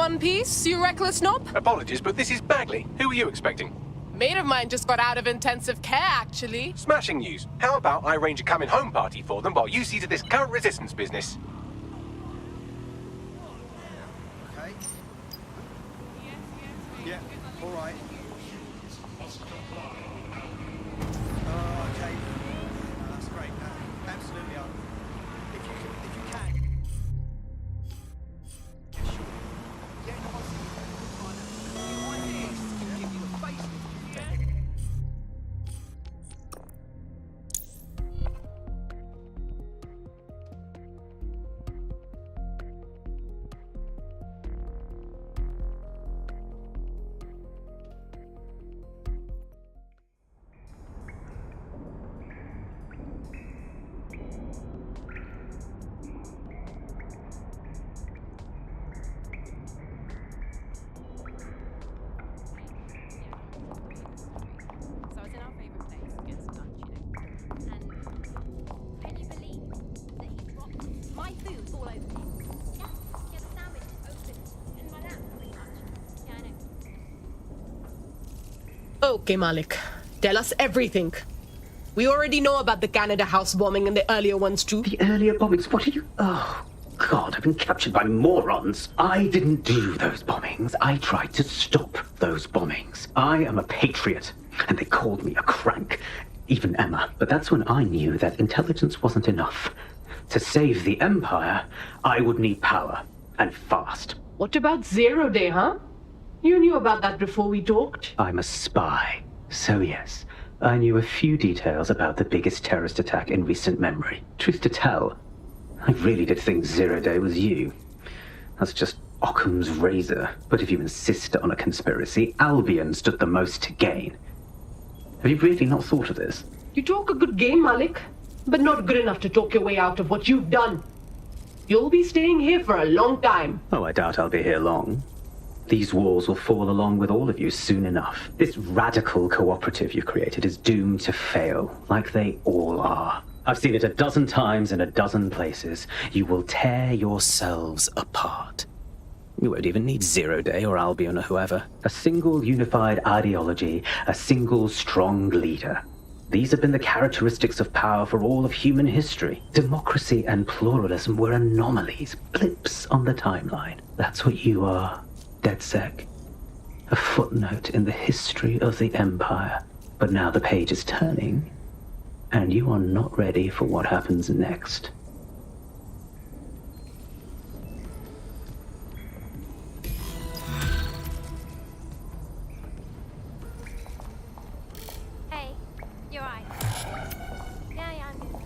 one piece, you reckless knob? Apologies, but this is Bagley. Who are you expecting? Mate of mine just got out of intensive care, actually. Smashing news. How about I arrange a coming home party for them while you see to this current resistance business? Okay. Yeah, all right. Okay. That's great. Absolutely. If you can. Yeah, sure. Yeah, no, the idea is to give you a facelift. So I was in our favourite place to get some lunch, you know. And can you believe that he dropped my food all over me? Yeah, he had a sandwich open in my lap, pretty much. Yeah, I know. Okay, Malik. Tell us everything. We already know about the Canada House bombing and the earlier ones too. The earlier bombings? What are you... Oh, God, I've been captured by morons. I didn't do those bombings. I tried to stop those bombings. I am a patriot, and they called me a crank. Even Emma. But that's when I knew that intelligence wasn't enough. To save the Empire, I would need power, and fast. What about Zero Day, huh? You knew about that before we talked. I'm a spy. So yes, I knew a few details about the biggest terrorist attack in recent memory. Truth to tell, I really did think Zero Day was you. That's just Occam's razor. But if you insist on a conspiracy, Albion stood the most to gain. Have you really not thought of this? You talk a good game, Malik, but not good enough to talk your way out of what you've done. You'll be staying here for a long time. Oh, I doubt I'll be here long. These walls will fall along with all of you soon enough. This radical cooperative you've created is doomed to fail, like they all are. I've seen it a dozen times in a dozen places. You will tear yourselves apart. You won't even need Zero Day or Albion or whoever. A single unified ideology, a single strong leader. These have been the characteristics of power for all of human history. Democracy and pluralism were anomalies, blips on the timeline. That's what you are. DedSec. A footnote in the history of the Empire. But now the page is turning, and you are not ready for what happens next. Hey, you're right. Yeah, I'm good.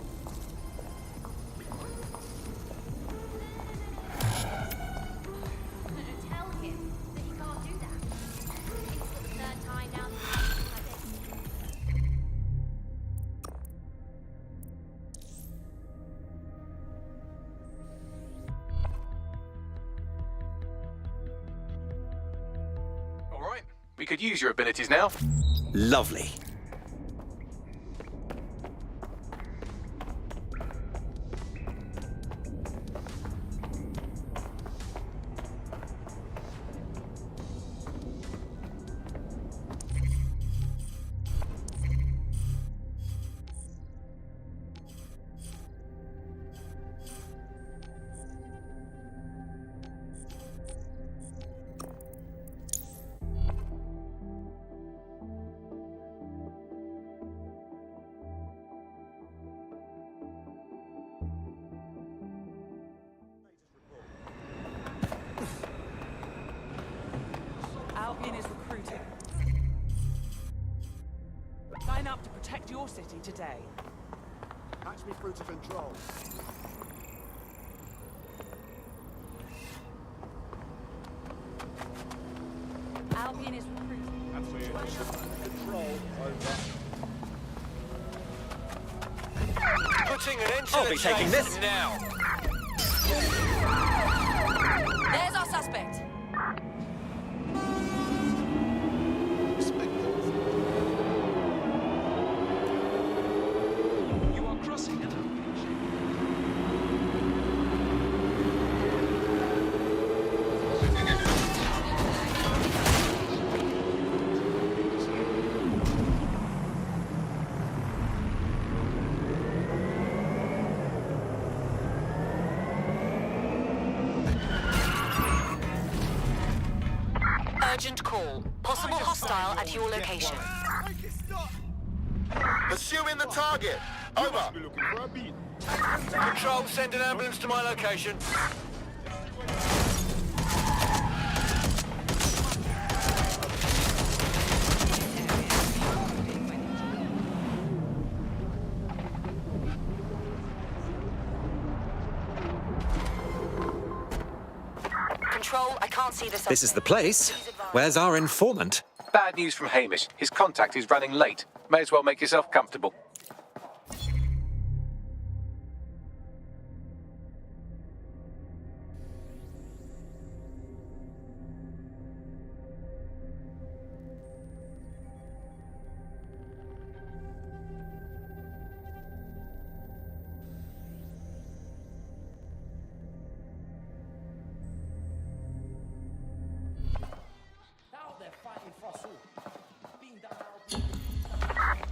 Tell him that he can't do that. It's for the third time now that he's like this. All right, we could use your abilities now. Lovely. Albion is recruiting. Line up to protect your city today. Patch me through to control. Albion is recruiting. Control, over. Putting an end to I'll the be taking chase this. now. There's our suspect. You are crossing an Urgent call. Possible hostile at your location. Make it stop! Pursuing the target. Over. Control, send an ambulance to my location. Control, I can't see the suspect. This is the place. Where's our informant? Bad news from Hamish. His contact is running late. May as well make yourself comfortable.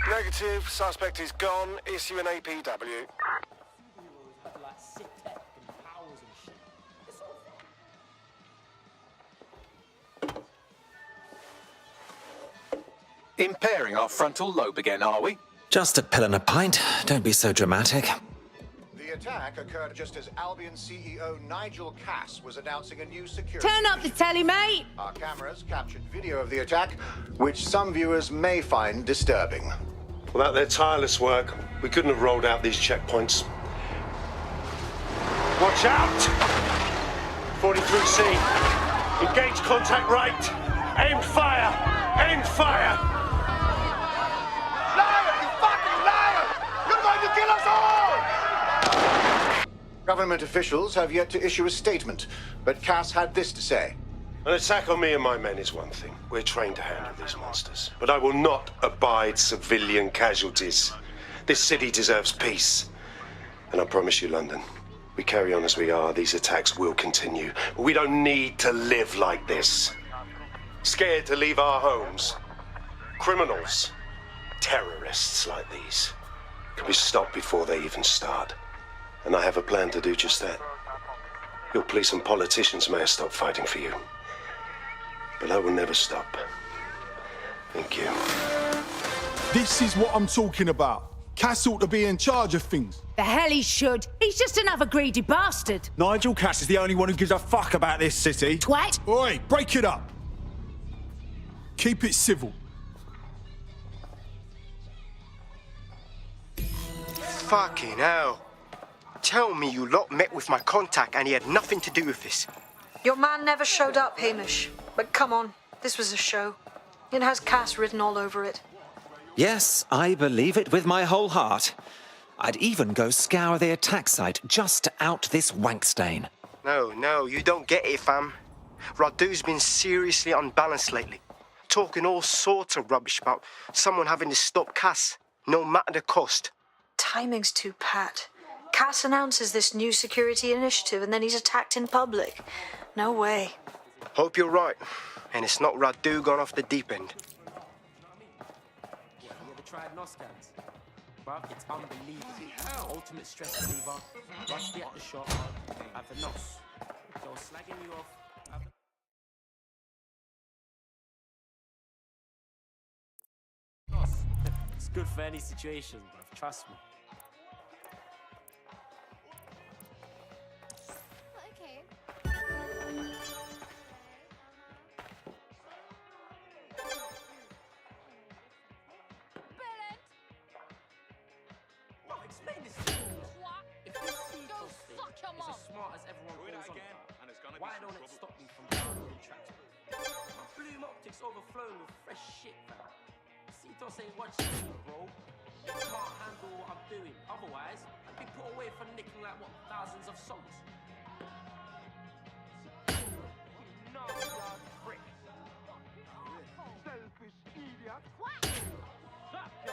Negative. Suspect is gone. Issue an APW. Impairing our frontal lobe again, are we? Just a pill and a pint. Don't be so dramatic. The attack occurred just as Albion CEO Nigel Cass was announcing a new security. Turn up the telly, mate! Our cameras captured video of the attack, which some viewers may find disturbing. Without their tireless work, we couldn't have rolled out these checkpoints. Watch out! 43C. Engage contact right. Aim fire! Aim fire! Liar! You fucking liar! You're going to kill us all! Government officials have yet to issue a statement, but Cass had this to say. An attack on me and my men is one thing. We're trained to handle these monsters. But I will not abide civilian casualties. This city deserves peace. And I promise you, London, we carry on as we are, these attacks will continue. But we don't need to live like this. Scared to leave our homes. Criminals, terrorists like these, can be stopped before they even start. And I have a plan to do just that. Your police and politicians may have stopped fighting for you. But I will never stop. Thank you. This is what I'm talking about. Cass ought to be in charge of things. The hell he should. He's just another greedy bastard. Nigel Cass is the only one who gives a fuck about this city. Twat. Oi, break it up. Keep it civil. Fucking hell. Tell me you lot met with my contact and he had nothing to do with this. Your man never showed up, Hamish. But come on, this was a show. It has Cass written all over it. Yes, I believe it with my whole heart. I'd even go scour the attack site just to out this wank stain. No, you don't get it, fam. Radu's been seriously unbalanced lately. Talking all sorts of rubbish about someone having to stop Cass, no matter the cost. Timing's too pat. Cass announces this new security initiative and then he's attacked in public. No way. Hope you're right. And it's not Radu gone off the deep end. You ever tried Noskans? Bruv, it's unbelievable. Ultimate stress reliever. Rusty at the shop. Have the nos. Go slagging you off. Nos. It's good for any situation, bruv. Trust me. Explain this to me. If this Ceto thing is as smart as everyone goes on about, why don't it stop me from downloading tracks? My Bloom Optics overflowing with fresh shit, fam. Ceto ain't watching me, bro. You can't handle what I'm doing. Otherwise, I'd be put away for nicking like, what, thousands of songs. You nasty ass prick. Selfish idiot. Fuck you.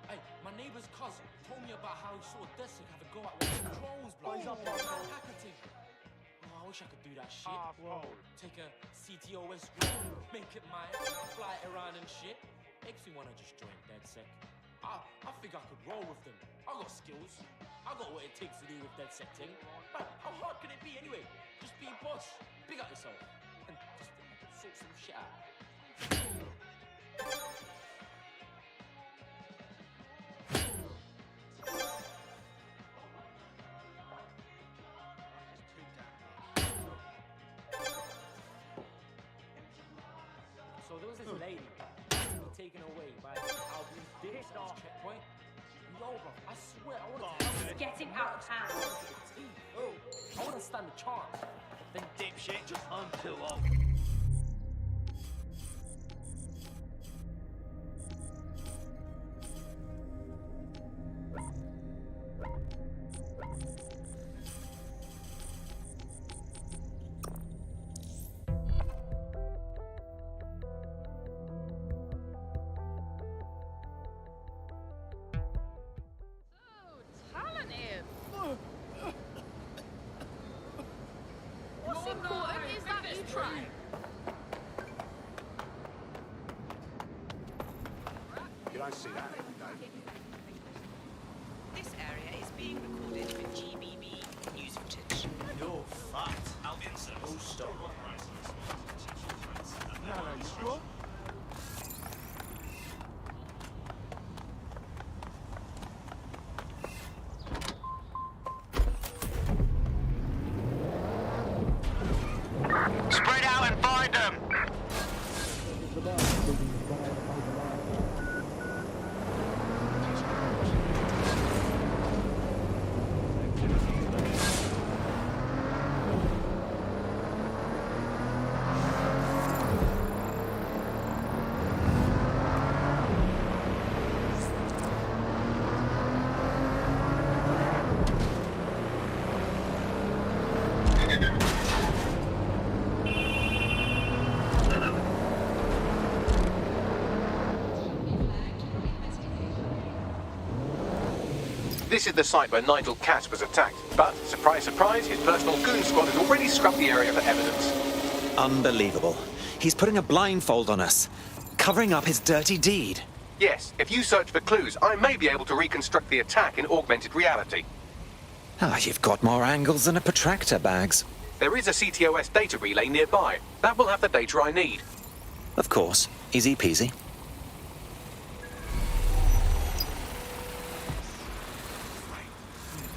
Hey, my neighbour's cousin told me about how he saw Desic have a go at one of the drones, bro. He's up on packaging. Oh, I wish I could do that shit. Bro. Take a CTOS drone, make it mine, fly it around and shit. Makes me wanna just join DedSec. I think I could roll with them. I got skills. I got what it takes to deal with dead setting. Man, how hard can it be anyway? Just being boss. Big up yourself. And just sort some shit out. So there was this lady taken away by Albion's dick checkpoint. Yo, bro, I swear I want to Getting out of hand. I want to stand a chance. Then dipshit, just until What's important is that you try. You don't see that every day. This area is being recorded for GBB news footage. You're fucked. Albion says. Oh, stop. No, you sure? Spread out and find them! This is the site where Nigel Cass was attacked, but, surprise, surprise, his personal goon squad has already scrubbed the area for evidence. Unbelievable. He's putting a blindfold on us, covering up his dirty deed. Yes, if you search for clues, I may be able to reconstruct the attack in augmented reality. Ah, you've got more angles than a protractor, Bags. There is a CTOS data relay nearby. That will have the data I need. Of course. Easy peasy.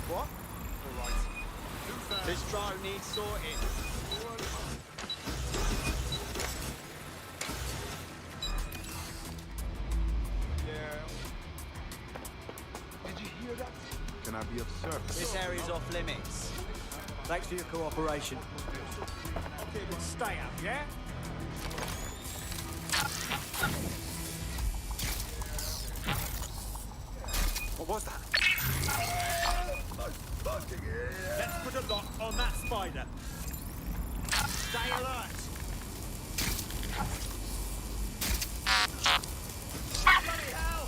What? Alright. This drone needs sorting. Yeah. Did you hear that? Can I be of service? This area's off limits. Thanks for your cooperation. Okay, then stay up, yeah? What was that? Let's put a lock on that spider. Stay alert. Bloody hell!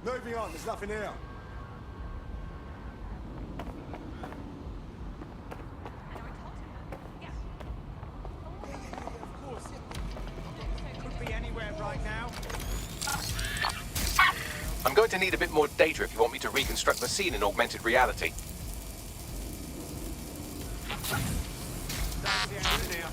Moving on, there's nothing here. Could be anywhere right now. I'm going to need a bit more data if you want me to reconstruct the scene in augmented reality. That's the engineer.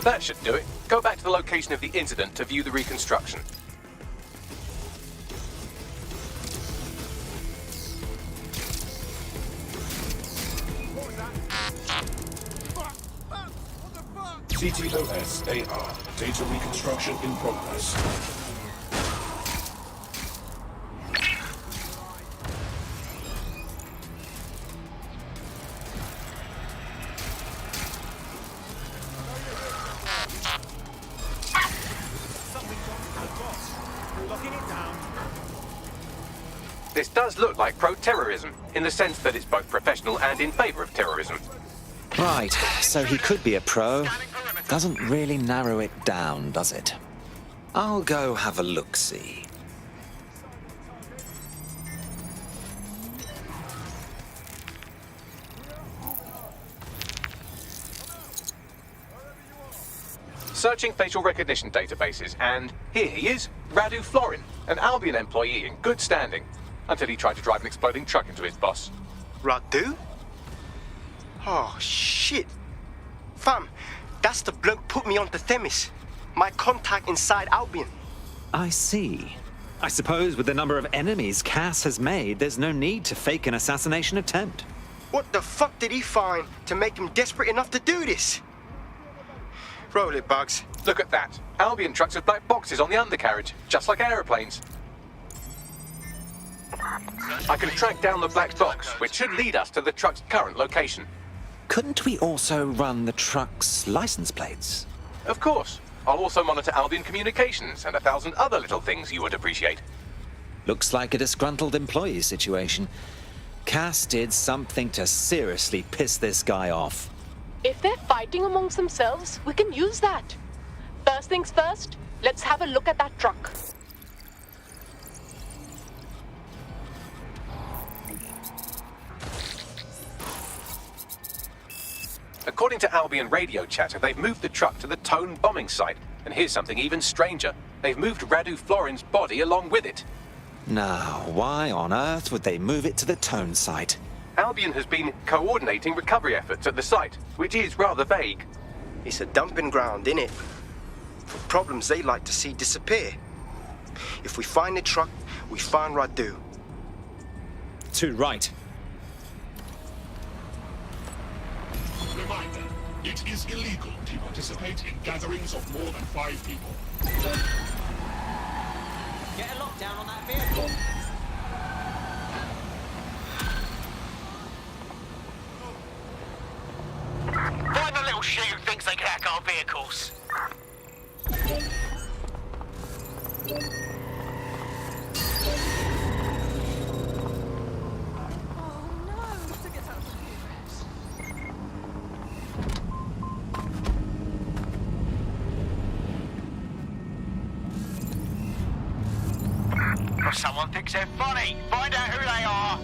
That should do it. Go back to the location of the incident to view the reconstruction. CTOS AR. Data reconstruction in progress. Something's on the box. does look like pro-terrorism, in the sense that it's both professional and in favour of terrorism. Right, so he could be a pro. Doesn't really narrow it down, does it? I'll go have a look-see. Searching facial recognition databases, and here he is, Radu Florin, an Albion employee in good standing, until he tried to drive an exploding truck into his boss. Radu? Oh, shit. Fam, that's the bloke put me onto Themis. My contact inside Albion. I see. I suppose with the number of enemies Cass has made, there's no need to fake an assassination attempt. What the fuck did he find to make him desperate enough to do this? Roll it, Bugs. Look at that. Albion trucks with black boxes on the undercarriage, just like aeroplanes. I can track down the black box, which should lead us to the truck's current location. Couldn't we also run the truck's license plates? Of course. I'll also monitor Albion communications and 1,000 other little things you would appreciate. Looks like a disgruntled employee situation. Cass did something to seriously piss this guy off. If they're fighting amongst themselves, we can use that. First things first, let's have a look at that truck. According to Albion radio chatter, they've moved the truck to the Tone bombing site. And here's something even stranger. They've moved Radu Florin's body along with it. Now, why on earth would they move it to the Tone site? Albion has been coordinating recovery efforts at the site, which is rather vague. It's a dumping ground, innit? For problems they like to see disappear. If we find the truck, we find Radu. Too right. Reminder, it is illegal to participate in gatherings of more than 5 people. Get a lockdown on that vehicle. Find the little shit who thinks they can hack our vehicles. If someone thinks they're funny, find out who they are.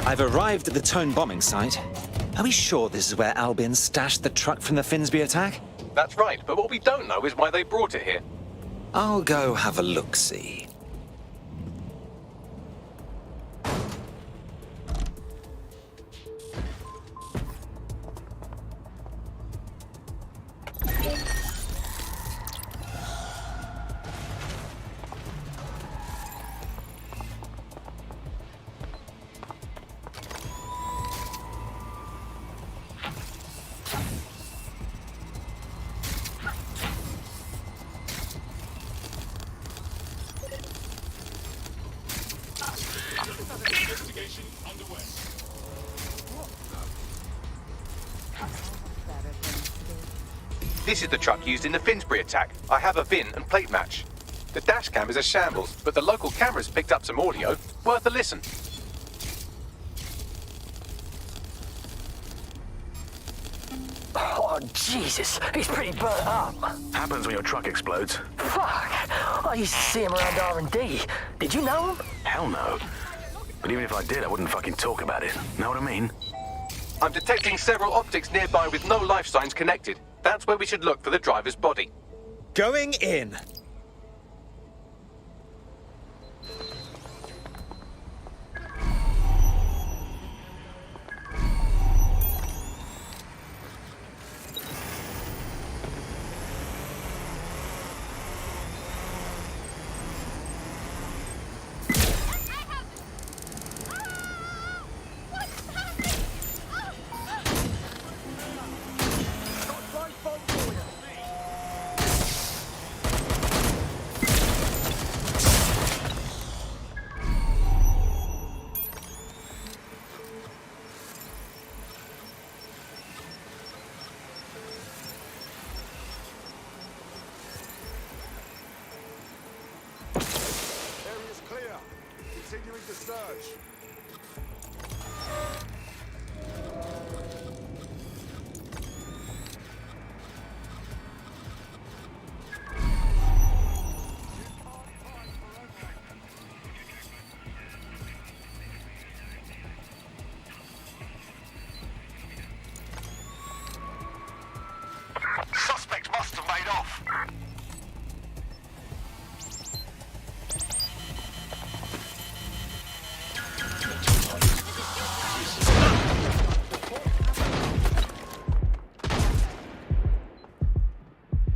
I've arrived at the Tone bombing site. Are we sure this is where Albion stashed the truck from the Finsbury attack? That's right, but what we don't know is why they brought it here. I'll go have a look-see. Investigation underway. This is the truck used in the Finsbury attack. I have a VIN and plate match. The dash cam is a shambles, but the local cameras picked up some audio. Worth a listen. Oh, Jesus, he's pretty burnt up. Happens when your truck explodes. Fuck, I used to see him around R&D. Did you know him? Hell no. But even if I did, I wouldn't fucking talk about it. Know what I mean? I'm detecting several optics nearby with no life signs connected. That's where we should look for the driver's body. Going in. Area's clear. Continuing the search. Suspect must have made off.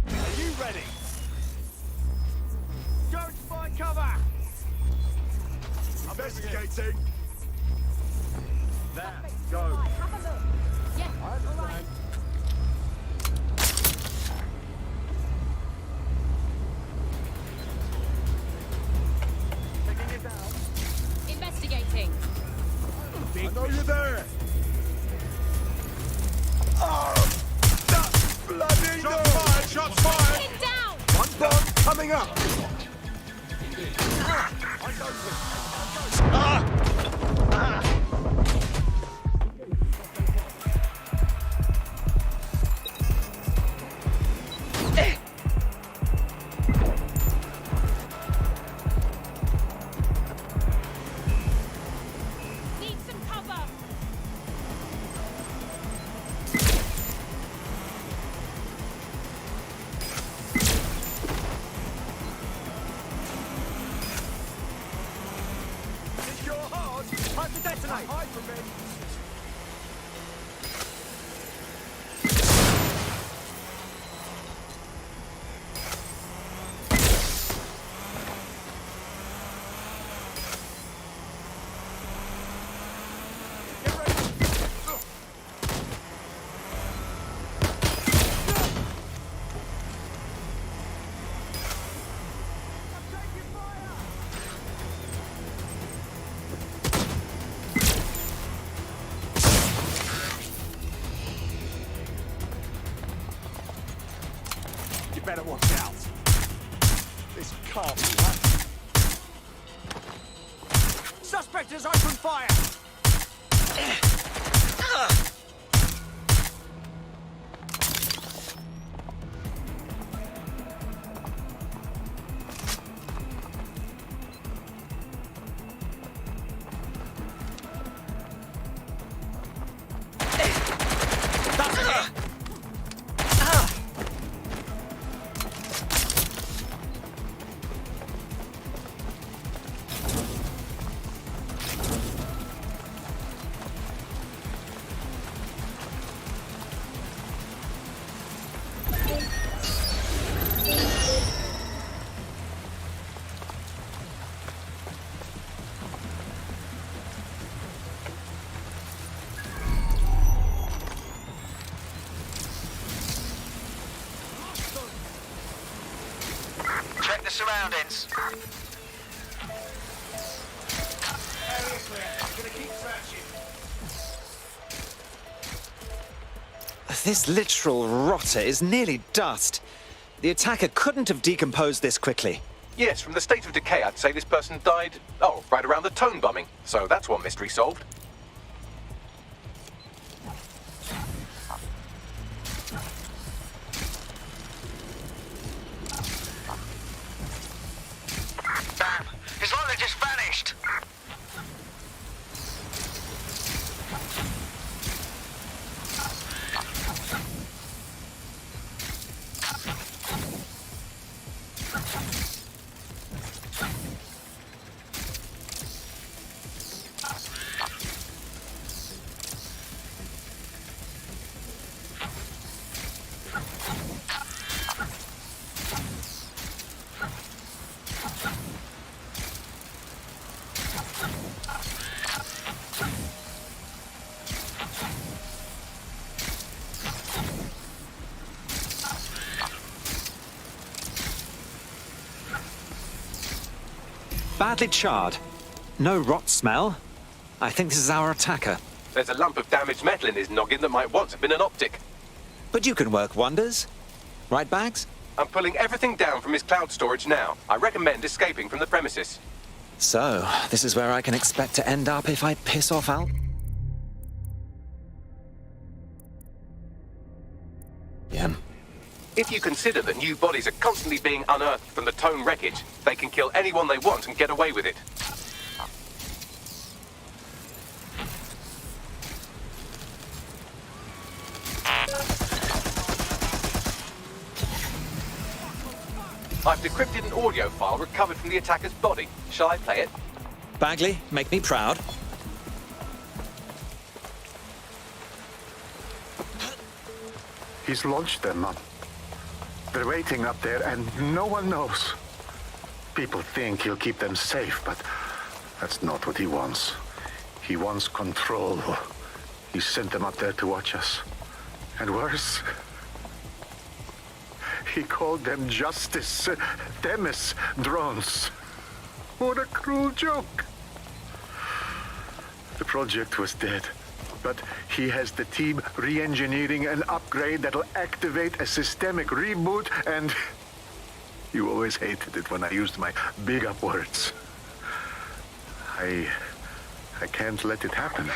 Are you ready? Go to find cover! Investigating. There, go. Have a look. Yes, all right. Taking it down. Investigating. I know you're there. Bloody Shots fired! Shots fired! Pin down. One bomb coming up. Need some cover. Think you're hard? Time to detonate! Hide from me! Get ready! I'm taking fire! You better watch out. This can't be happening. Suspect has opened fire! That's a hit! Check the surroundings. Area clear. Gonna keep searching. This literal rotter is nearly dust. The attacker couldn't have decomposed this quickly. Yes, from the state of decay, I'd say this person died, right around the tone bumming. So that's one mystery solved. Damn, it's like they just vanished. badly charred. No rot smell. I think this is our attacker. There's a lump of damaged metal in his noggin that might once have been an optic. But you can work wonders. Right, Bags? I'm pulling everything down from his cloud storage now. I recommend escaping from the premises. So, this is where I can expect to end up if I piss off Al. Yeah. If you consider that new bodies are constantly being unearthed from the Tone wreckage, they can kill anyone they want and get away with it. I've decrypted an audio file recovered from the attacker's body. Shall I play it? Bagley, make me proud. He's launched them, Mom. They're waiting up there, and no one knows. People think he'll keep them safe, but that's not what he wants. He wants control. He sent them up there to watch us. And worse, he called them Justice Themis drones. What a cruel joke. The project was dead, but he has the team re-engineering an upgrade that'll activate a systemic reboot, and you always hated it when I used my big up words. I can't let it happen.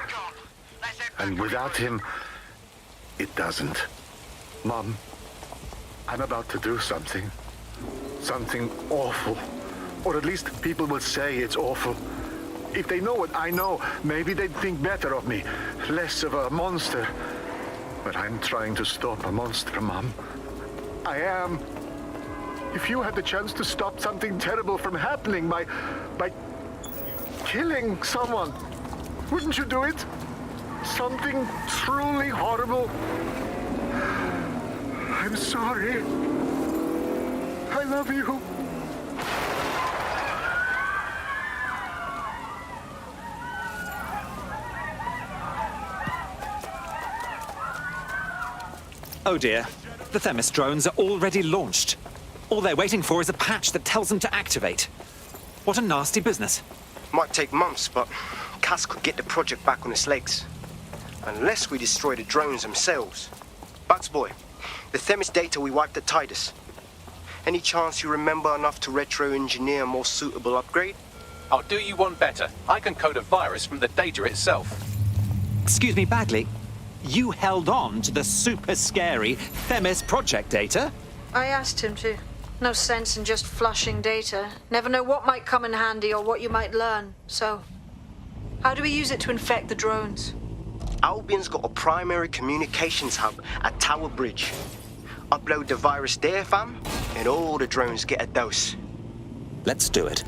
And without him, it doesn't. Mom, I'm about to do something. Something awful. Or at least people will say it's awful. If they know what I know, maybe they'd think better of me. Less of a monster. But I'm trying to stop a monster, Mom. I am. If you had the chance to stop something terrible from happening by killing someone, wouldn't you do it? Something truly horrible. I'm sorry. I love you. Oh dear, the Themis drones are already launched. All they're waiting for is a patch that tells them to activate. What a nasty business. Might take months, but Cass could get the project back on its legs. Unless we destroy the drones themselves. Bugs boy, the Themis data we wiped at Titus. Any chance you remember enough to retro-engineer a more suitable upgrade? I'll do you one better. I can code a virus from the data itself. Excuse me, Bagley. You held on to the super scary Themis project data? I asked him to. No sense in just flushing data. Never know what might come in handy or what you might learn. So, how do we use it to infect the drones? Albion's got a primary communications hub at Tower Bridge. Upload the virus there, fam, and all the drones get a dose. Let's do it.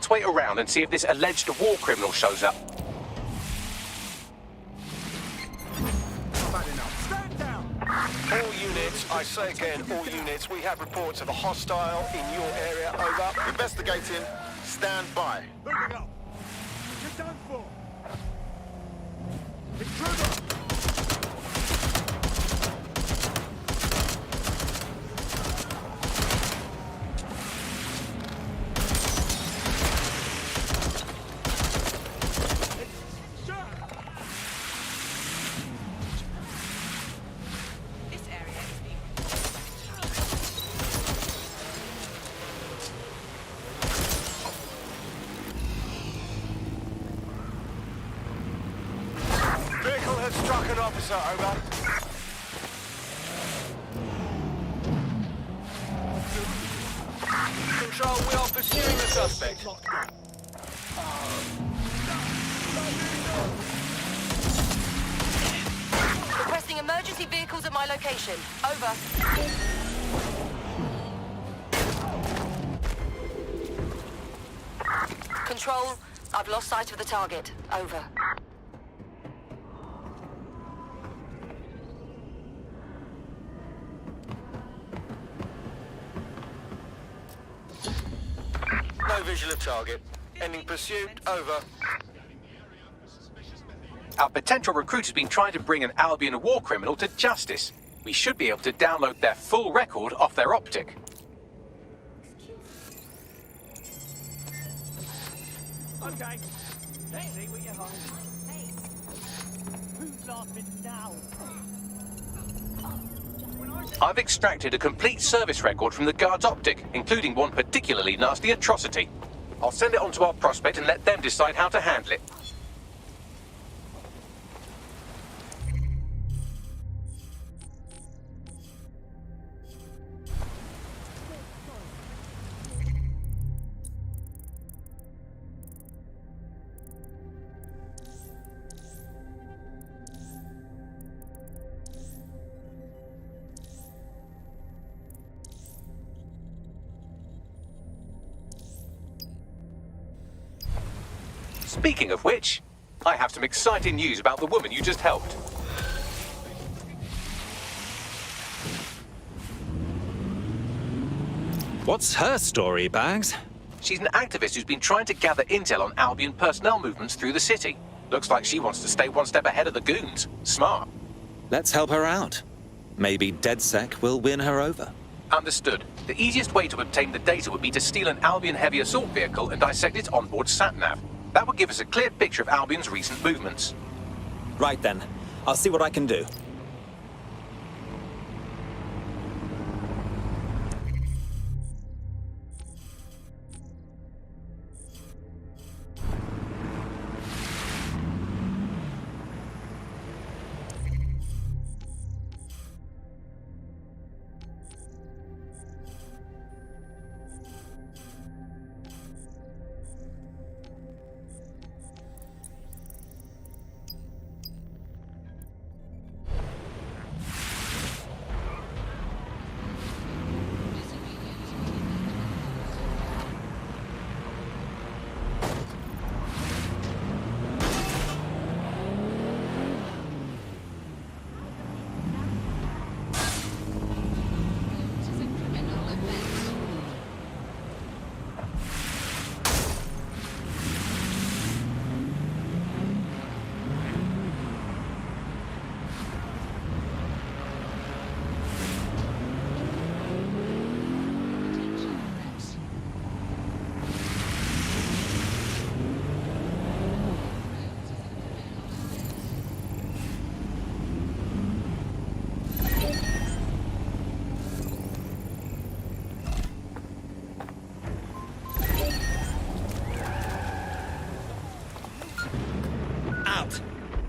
Let's wait around and see if this alleged war criminal shows up. All units, I say again, all units, we have reports of a hostile in your area. Over. Investigating. Stand by. Moving up. You're done for. Intruder! Struck an officer, over. Control, we are pursuing the suspect. Requesting emergency vehicles at my location. Over. Control, I've lost sight of the target. Over. No visual of target. Ending pursuit. Over. Our potential recruit has been trying to bring an Albion war criminal to justice. We should be able to download their full record off their optic. Okay. Let's see what you're hiding. Hey. Who's laughing now? I've extracted a complete service record from the guard's optic, including one particularly nasty atrocity. I'll send it on to our prospect and let them decide how to handle it. Speaking of which, I have some exciting news about the woman you just helped. What's her story, Bags? She's an activist who's been trying to gather intel on Albion personnel movements through the city. Looks like she wants to stay one step ahead of the goons. Smart. Let's help her out. Maybe DedSec will win her over. Understood. The easiest way to obtain the data would be to steal an Albion heavy assault vehicle and dissect its onboard sat-nav. That would give us a clear picture of Albion's recent movements. Right then. I'll see what I can do.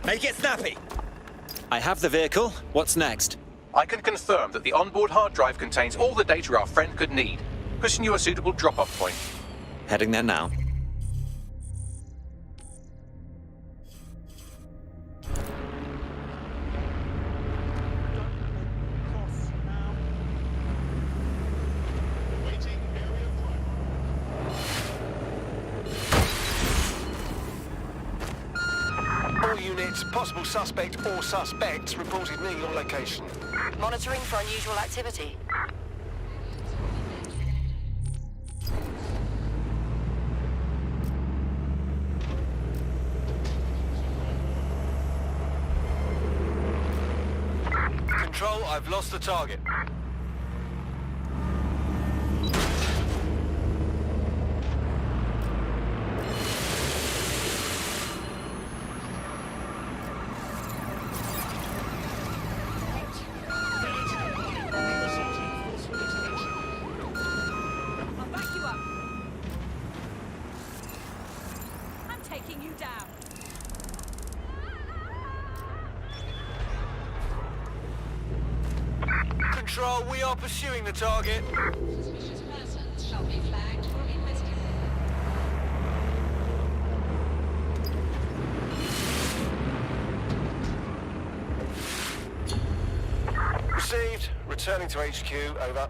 Make it snappy! I have the vehicle. What's next? I can confirm that the onboard hard drive contains all the data our friend could need. Pushing you a suitable drop-off point. Heading there now. units. Possible suspect or suspects reported near your location. Monitoring for unusual activity. Control, I've lost the target. I'll back you up. I'm taking you down. Control, we are pursuing the target. Suspicious persons shall be flagged for investigation. Received. Returning to HQ, over.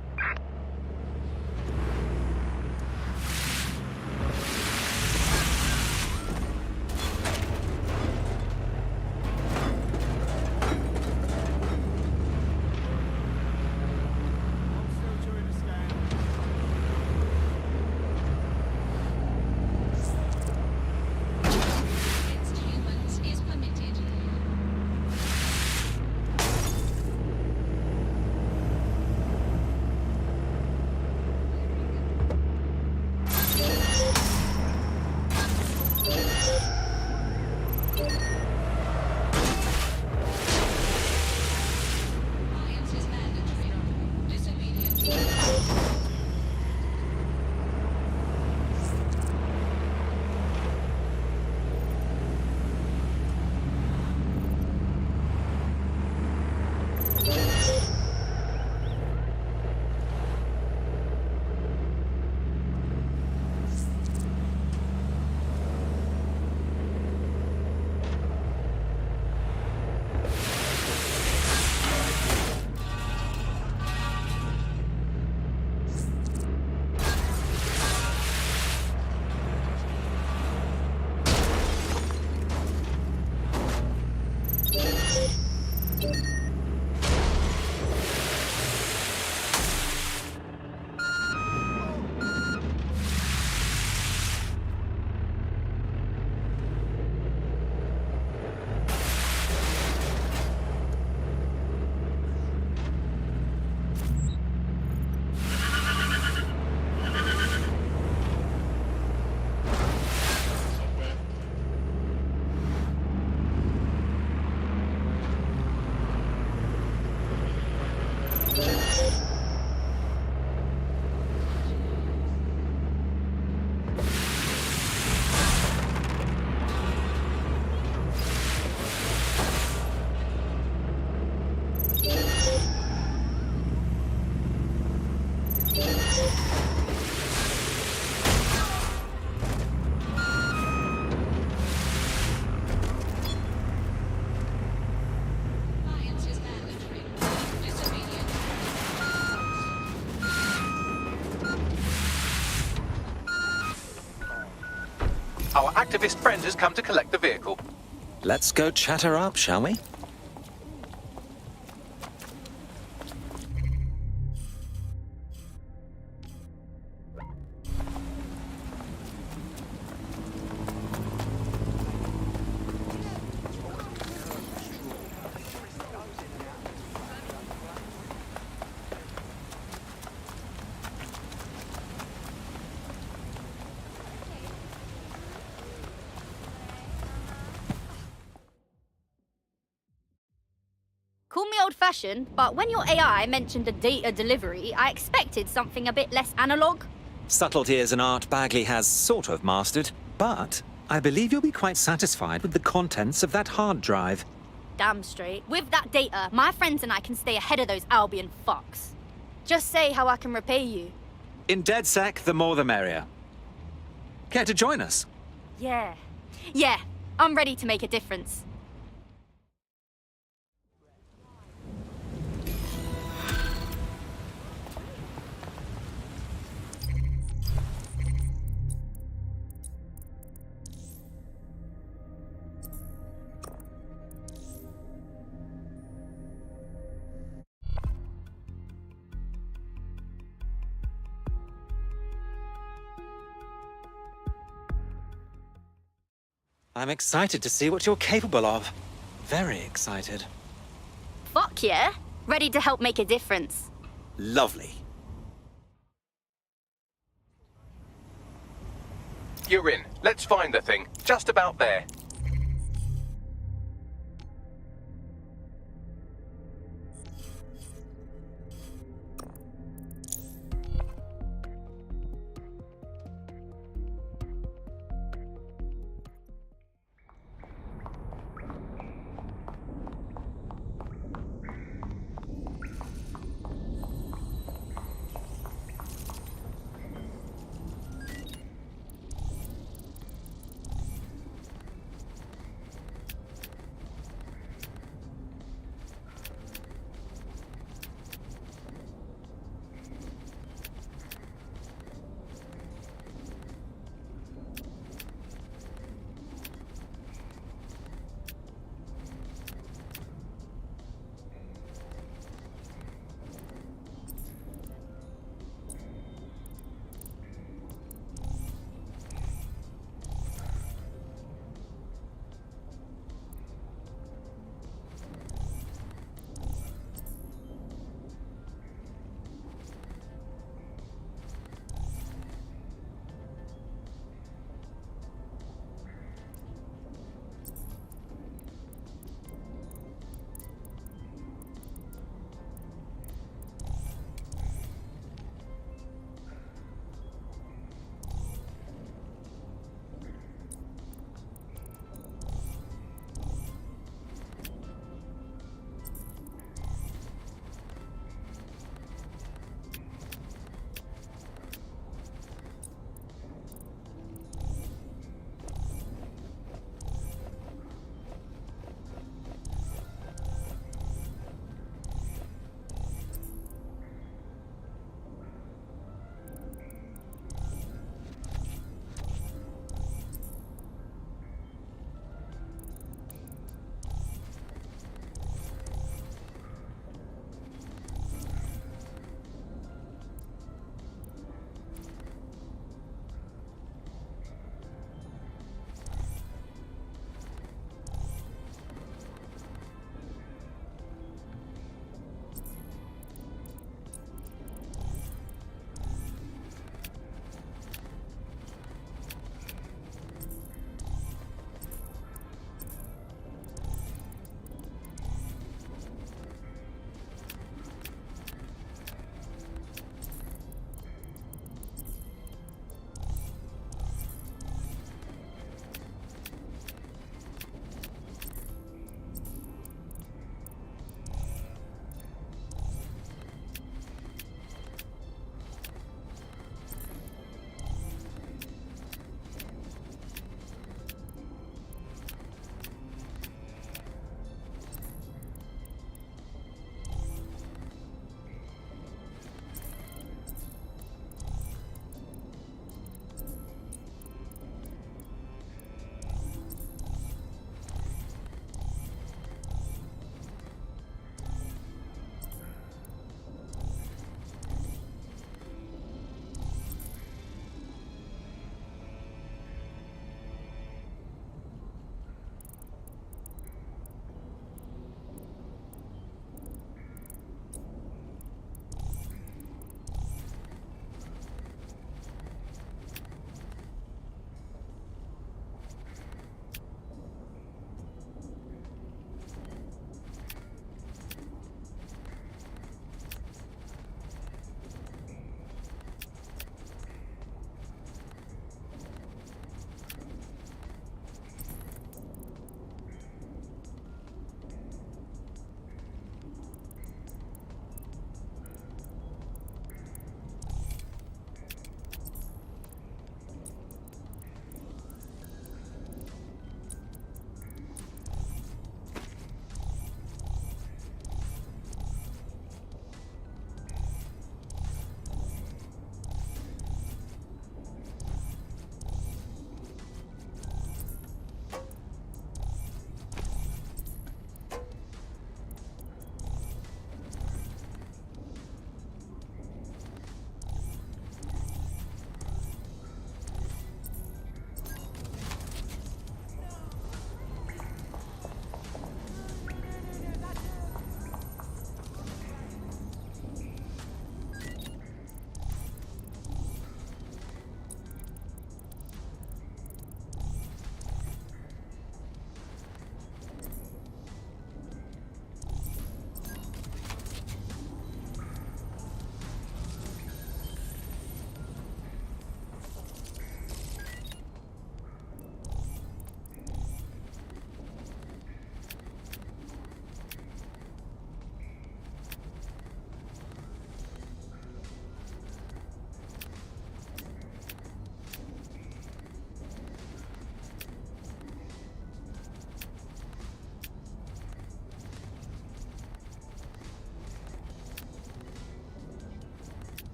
Against humans is permitted. Compliance is mandatory. Disobedience. Compliance is mandatory. Disobedience. Our activist friend has come to collect the vehicle. Let's go chat her up, shall we? Call me old-fashioned, but when your AI mentioned a data delivery, I expected something a bit less analog. Subtlety is an art Bagley has sort of mastered, but I believe you'll be quite satisfied with the contents of that hard drive. Damn straight. With that data, my friends and I can stay ahead of those Albion fucks. Just say how I can repay you. In DedSec, the more the merrier. Care to join us? Yeah. Yeah, I'm ready to make a difference. I'm excited to see what you're capable of. Very excited. Fuck yeah. Ready to help make a difference. Lovely. You're in. Let's find the thing. Just about there.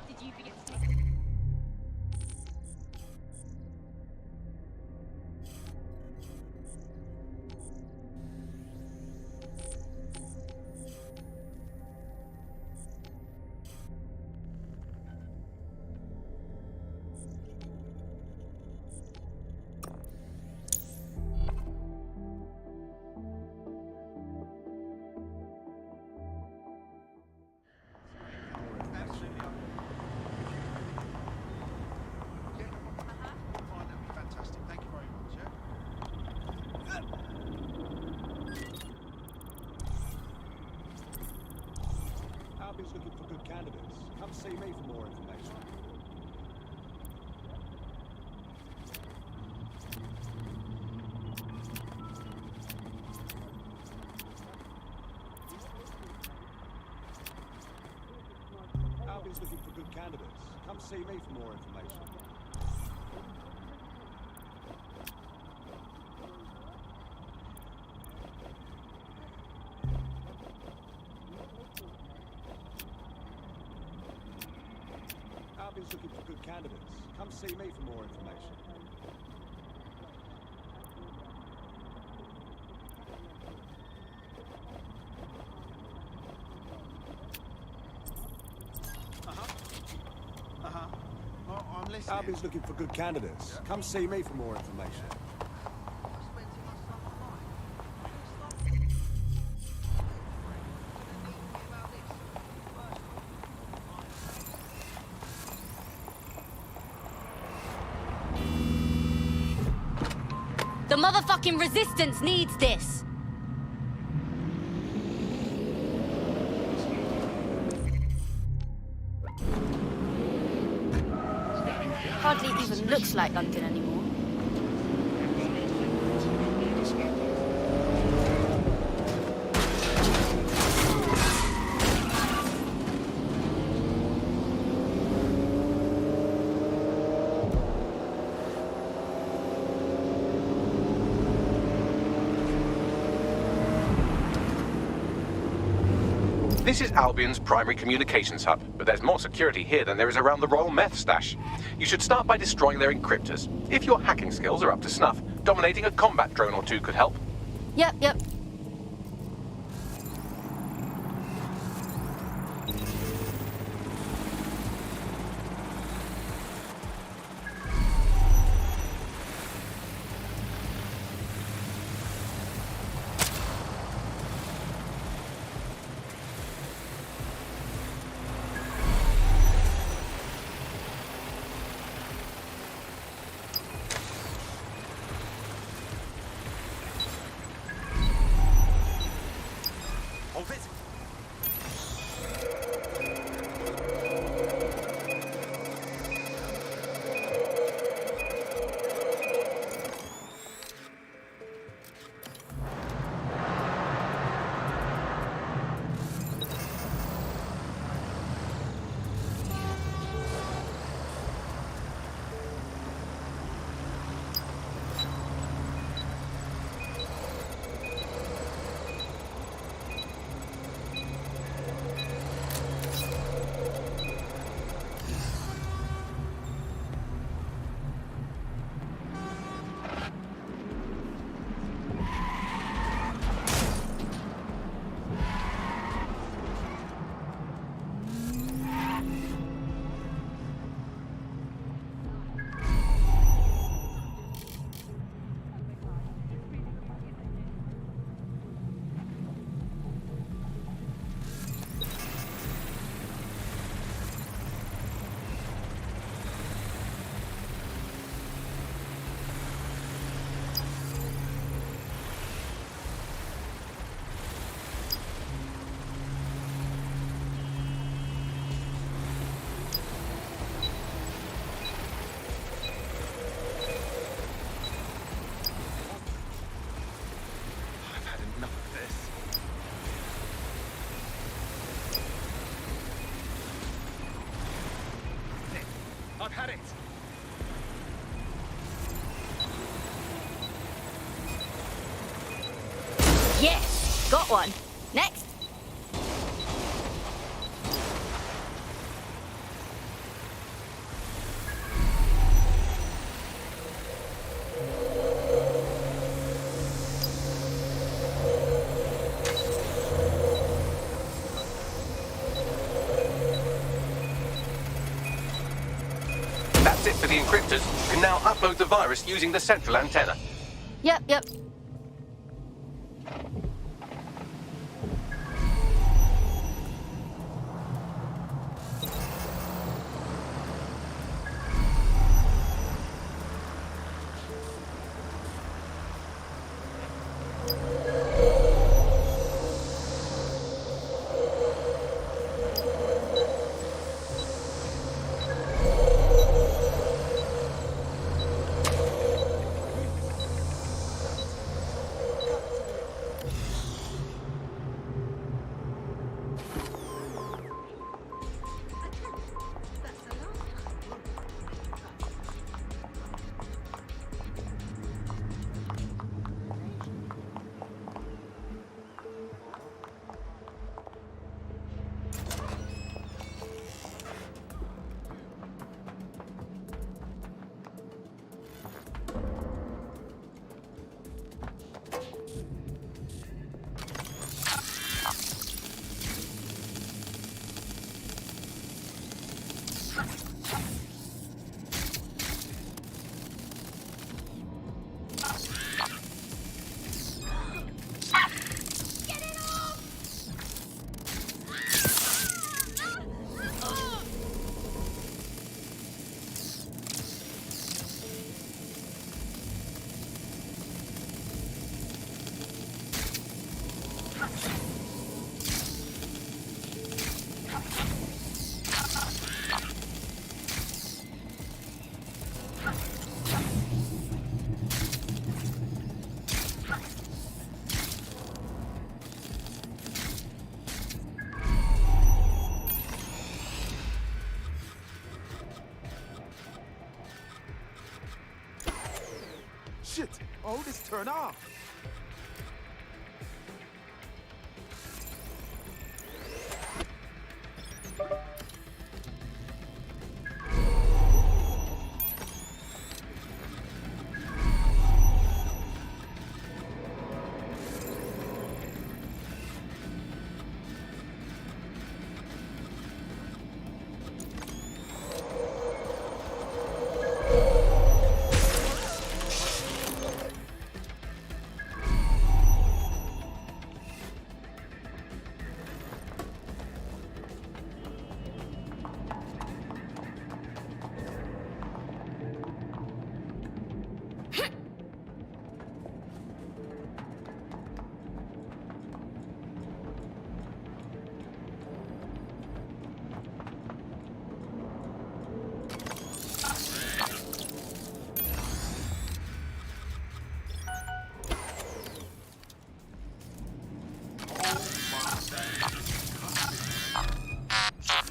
Did you forget to take... Albion's looking for good candidates. Come see me for more information. Albion's looking for good candidates. Come see me for more information. Albion's looking for good candidates. Come see me for more information. I'm listening. Albion's looking for good candidates. Come see me for more information. The motherfucking resistance needs this. Hardly even looks like London anymore. This is Albion's primary communications hub, but there's more security here than there is around the Royal Meth Stash. You should start by destroying their encryptors. If your hacking skills are up to snuff, dominating a combat drone or two could help. Yep. I've had it. Yes! Got one. Next. That's it for the encryptors. You can now upload the virus using the central antenna. Yep. Shit! Oh, this turn off.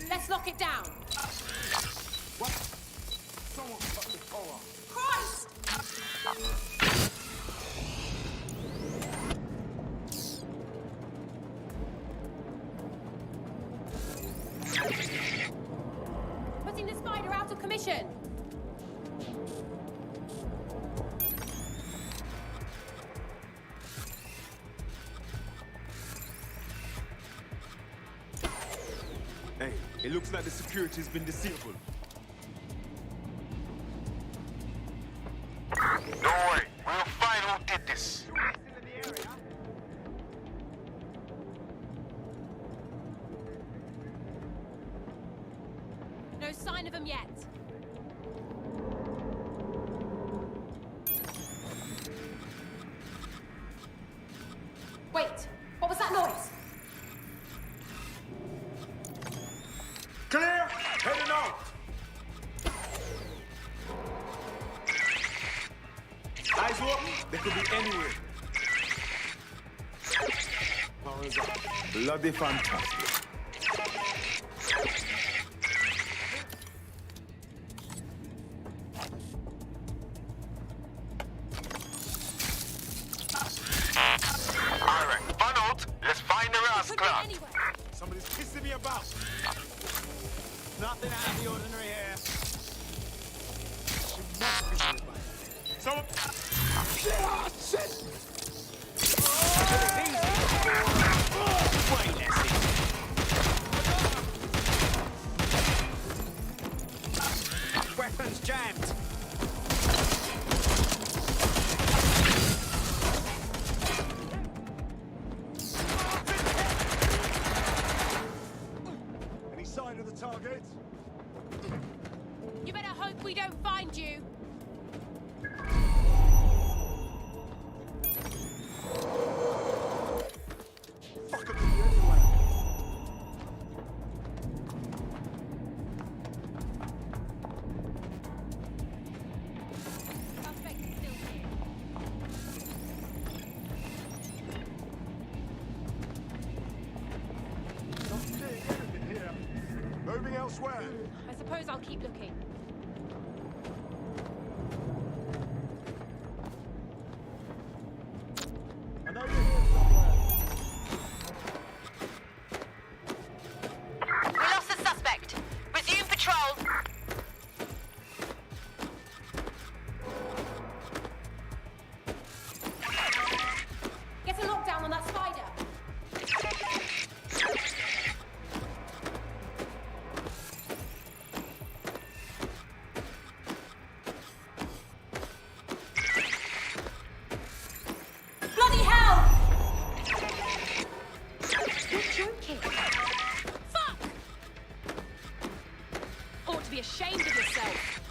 Let's lock it down. What? Someone cut the power. Christ! Putting the spider out of commission. Hey, it looks like the security's been disabled. Don't worry, we'll find who did this. No sign of them yet. Wait, what was that noise? Clear! Heading out! Eyes open, they could be anywhere. Powers up. Bloody fantastic. Nothing out of the ordinary here. So... Shit! Way less easy. Weapons jammed. Any sign of the target? You better hope we don't find you. Fuck, could be anywhere. Suspect is still here. Not seeing anything here. Moving elsewhere. I suppose I'll keep looking. I know you're here somewhere. We lost the suspect. Resume patrol. Get a lockdown on that spider. Bloody hell! You're joking. Fuck! Ought to be ashamed of yourself.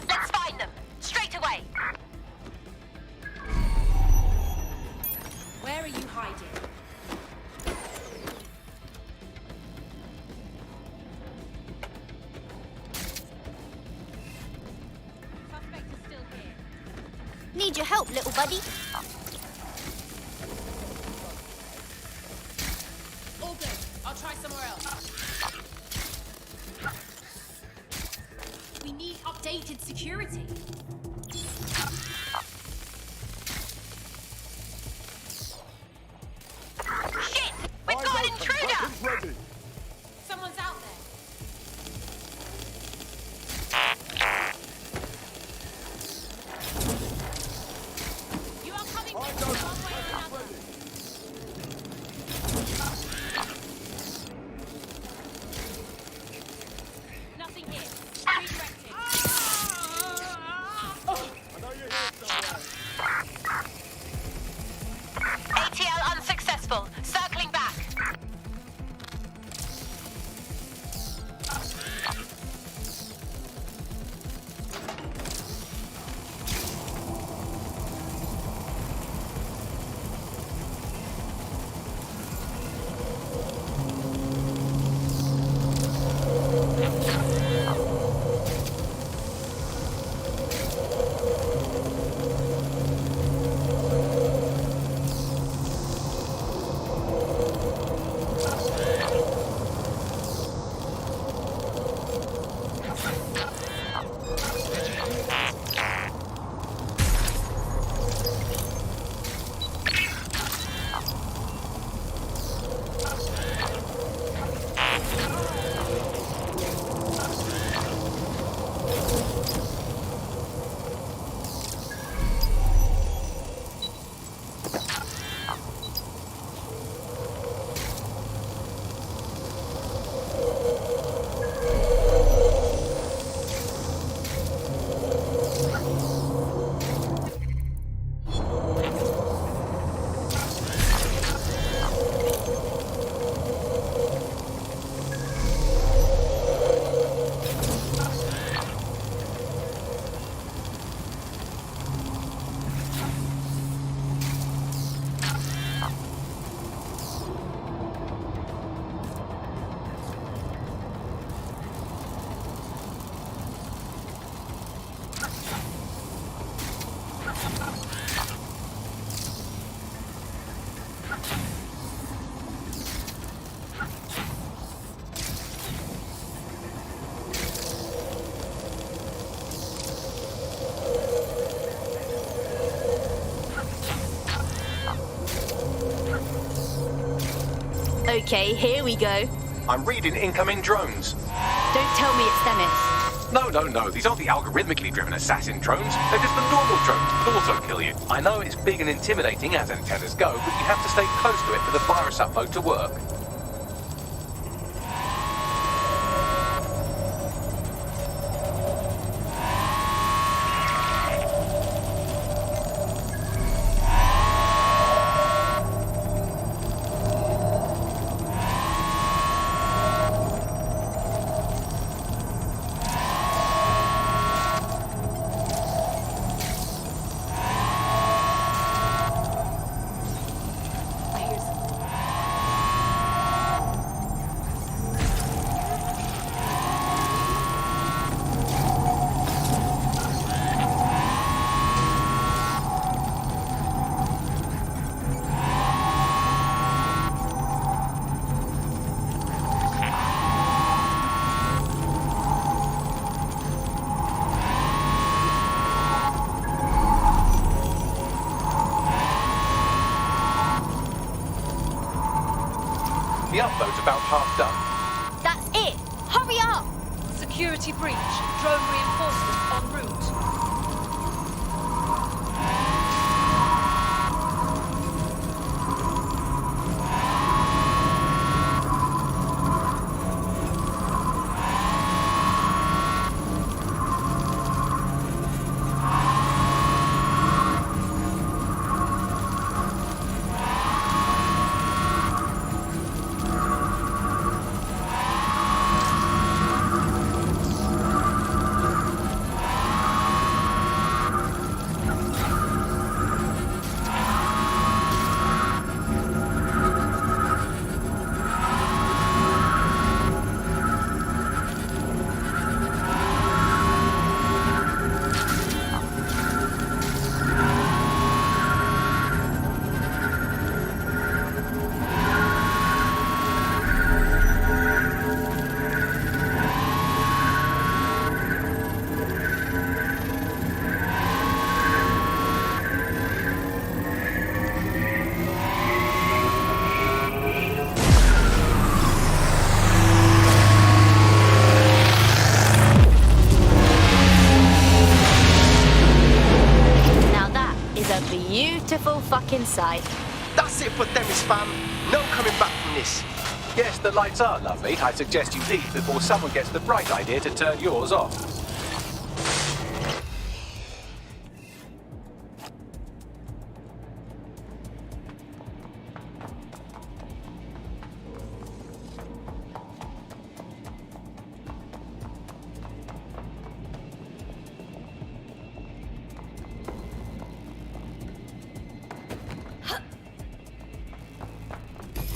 Let's find them. Straight away. Where are you hiding? Suspect is still here. Need your help, little buddy. All good. I'll try somewhere else. We need updated security. Shit! We've got an intruder! Weapons ready. Someone's out there. You are coming with me one way or another. Nothing here. Redirecting. I know you're here somewhere. ATL unsuccessful. Circling back. Okay, here we go. I'm reading incoming drones. Don't tell me it's Themis. No. These aren't the algorithmically driven assassin drones. They're just the normal drones that also kill you. I know it's big and intimidating as antennas go, but you have to stay close to it for the virus upload to work. The upload's about half done. That's it! Hurry up! Security breach. Drone reinforcement en route. Beautiful fucking sight. That's it for Themis, fam. No coming back from this. Yes, the lights are lovely. I suggest you leave before someone gets the bright idea to turn yours off.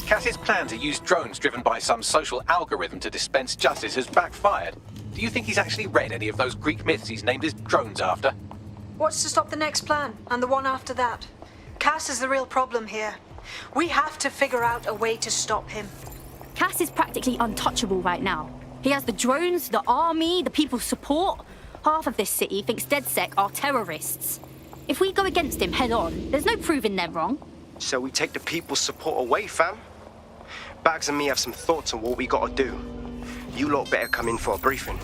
Cass's plan to use drones driven by some social algorithm to dispense justice has backfired. Do you think he's actually read any of those Greek myths he's named his drones after? What's to stop the next plan, and the one after that? Cass is the real problem here. We have to figure out a way to stop him. Cass is practically untouchable right now. He has the drones, the army, the people's support. Half of this city thinks DedSec are terrorists. If we go against him head on, there's no proving they're wrong. So we take the people's support away, fam? Bags and me have some thoughts on what we gotta do. You lot better come in for a briefing.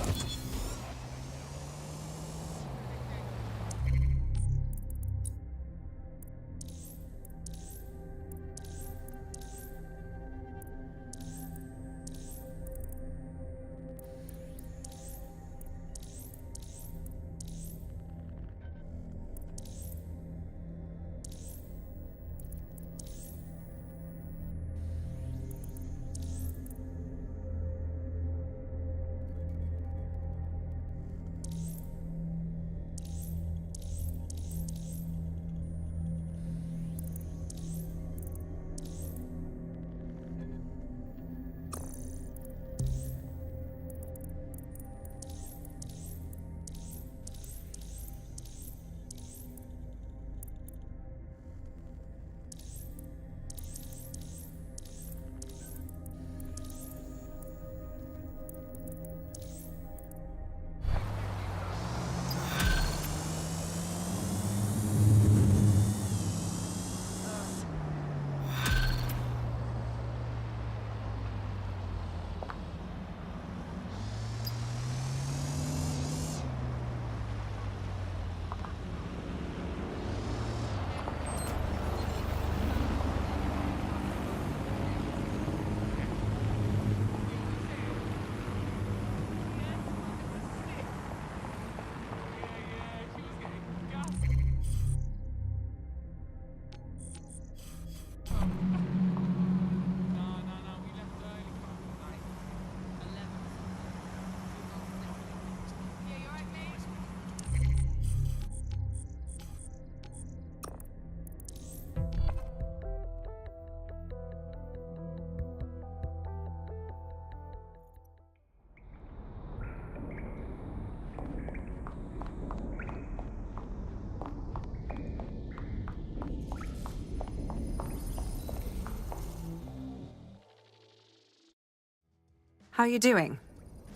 How you doing?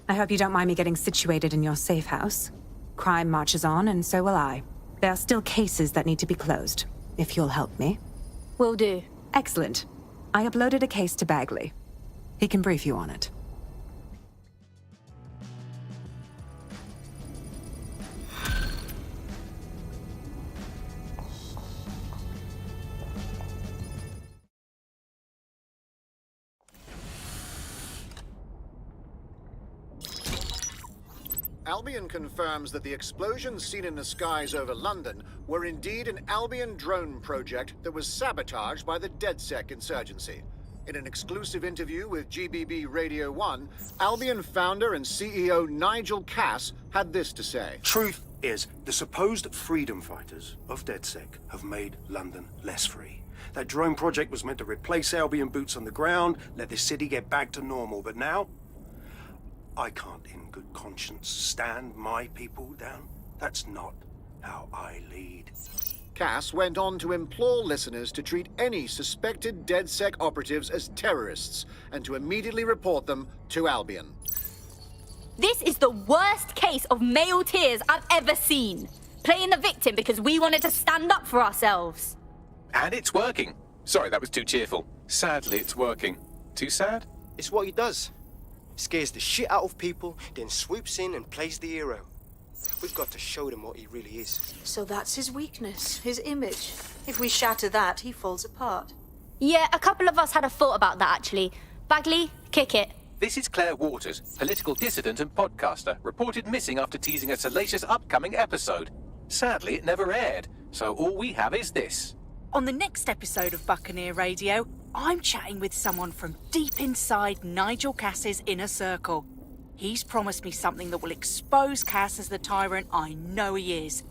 I hope you don't mind me getting situated in your safe house. Crime marches on, and so will I. There are still cases that need to be closed, if you'll help me. Will do. Excellent. I uploaded a case to Bagley. He can brief you on it. Albion confirms that the explosions seen in the skies over London were indeed an Albion drone project that was sabotaged by the DedSec insurgency. In an exclusive interview with GBB Radio 1, Albion founder and CEO Nigel Cass had this to say. Truth is, the supposed freedom fighters of DedSec have made London less free. That drone project was meant to replace Albion boots on the ground, let the city get back to normal, but now I can't in good conscience stand my people down. That's not how I lead. Cass went on to implore listeners to treat any suspected DedSec operatives as terrorists and to immediately report them to Albion. This is the worst case of male tears I've ever seen. Playing the victim because we wanted to stand up for ourselves. And it's working. Sorry, that was too cheerful. Sadly, it's working. Too sad? It's what he does. Scares the shit out of people, then swoops in and plays the hero. We've got to show them what he really is. So that's his weakness, his image. If we shatter that, he falls apart. Yeah, a couple of us had a thought about that, actually. Bagley, kick it. This is Claire Waters, political dissident and podcaster, reported missing after teasing a salacious upcoming episode. Sadly, it never aired, so all we have is this. On the next episode of Buccaneer Radio, I'm chatting with someone from deep inside Nigel Cass's inner circle. He's promised me something that will expose Cass as the tyrant I know he is.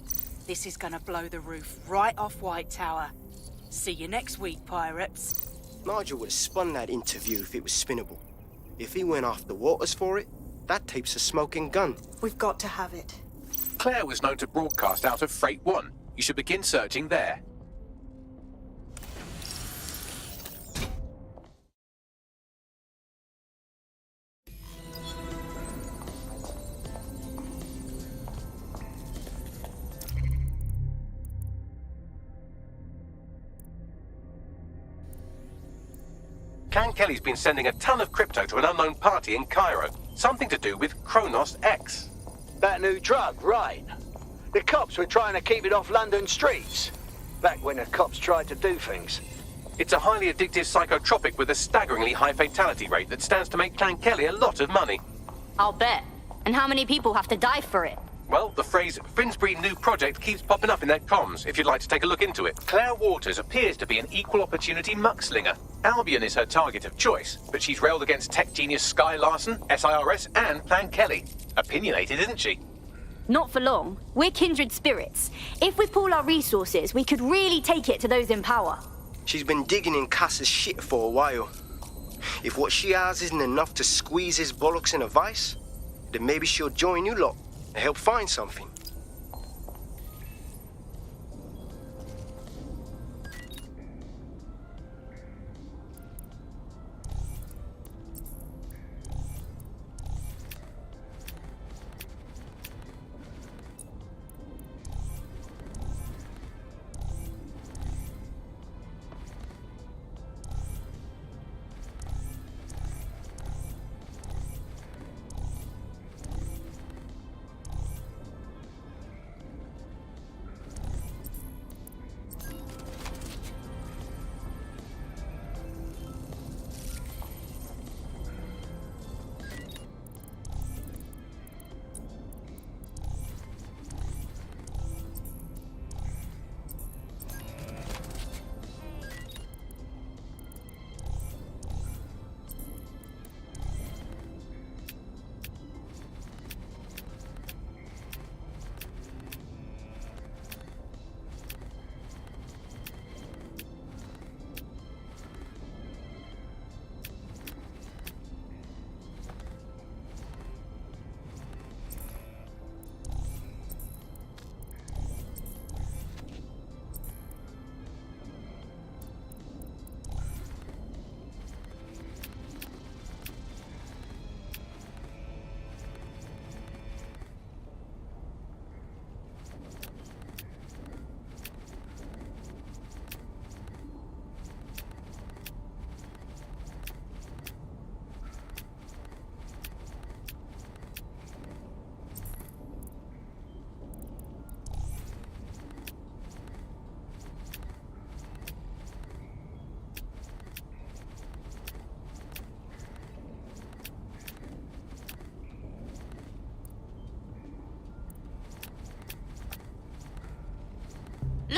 This is gonna blow the roof right off White Tower. See you next week, pirates. Nigel would have spun that interview if it was spinnable. If he went after Waters for it, that tape's a smoking gun. We've got to have it. Claire was known to broadcast out of Freight 1. You should begin searching there. Clan Kelly's been sending a ton of crypto to an unknown party in Cairo. Something to do with Kronos X. That new drug, right. The cops were trying to keep it off London streets. Back when the cops tried to do things. It's a highly addictive psychotropic with a staggeringly high fatality rate that stands to make Clan Kelly a lot of money. I'll bet. And how many people have to die for it? Well, the phrase Finsbury New Project keeps popping up in their comms, if you'd like to take a look into it. Claire Waters appears to be an equal opportunity muckslinger. Albion is her target of choice, but she's railed against tech genius Sky Larson, SIRS, and Clan Kelly. Opinionated, isn't she? Not for long. We're kindred spirits. If we pool our resources, we could really take it to those in power. She's been digging in Cass's shit for a while. If what she has isn't enough to squeeze his bollocks in a vice, then maybe she'll join you lot and help find something.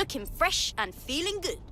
looking fresh and feeling good.